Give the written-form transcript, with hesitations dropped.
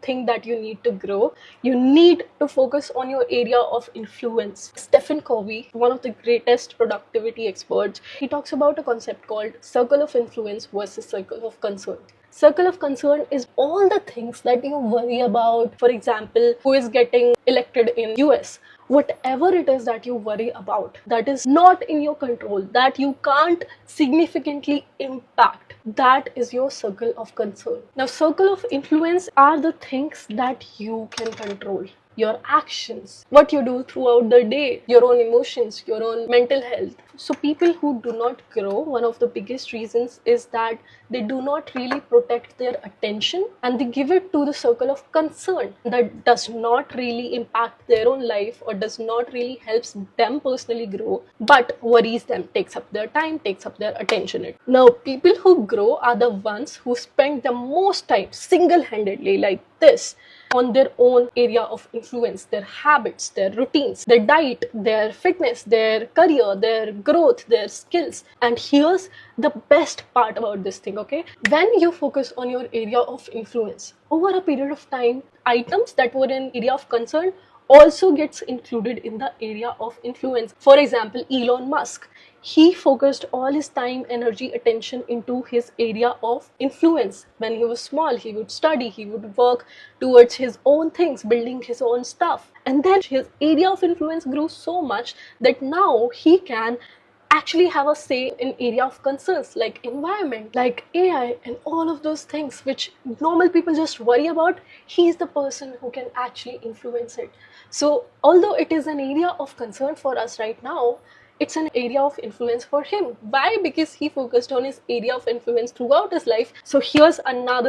think that you need to grow, you need to focus on your area of influence. Stephen Covey, one of the greatest productivity experts, he talks about a concept called circle of influence versus circle of concern. Circle of concern is all the things that you worry about. For example, who is getting elected in US? Whatever it is that you worry about, that is not in your control, that you can't significantly impact, that is your circle of concern. Now, circle of influence are the things that you can control. Your actions, what you do throughout the day, your own emotions, your own mental health. So people who do not grow, one of the biggest reasons is that they do not really protect their attention and they give it to the circle of concern that does not really impact their own life or does not really helps them personally grow, but worries them, takes up their time, takes up their attention. Now, people who grow are the ones who spend the most time single-handedly like this on their own area of influence, their habits, their routines, their diet, their fitness, their career, their growth, their skills. And here's the best part about this thing, okay? When you focus on your area of influence, over a period of time, items that were in area of concern also gets included in the area of influence. For example, Elon Musk, he focused all his time, energy, attention into his area of influence. When he was small, he would study, he would work towards his own things, building his own stuff. And then his area of influence grew so much that now he can actually have a say in area of concerns like environment, like AI, and all of those things which normal people just worry about. He's the person who can actually influence it. So although it is an area of concern for us right now, it's an area of influence for him. Why? Because he focused on his area of influence throughout his life. So here's another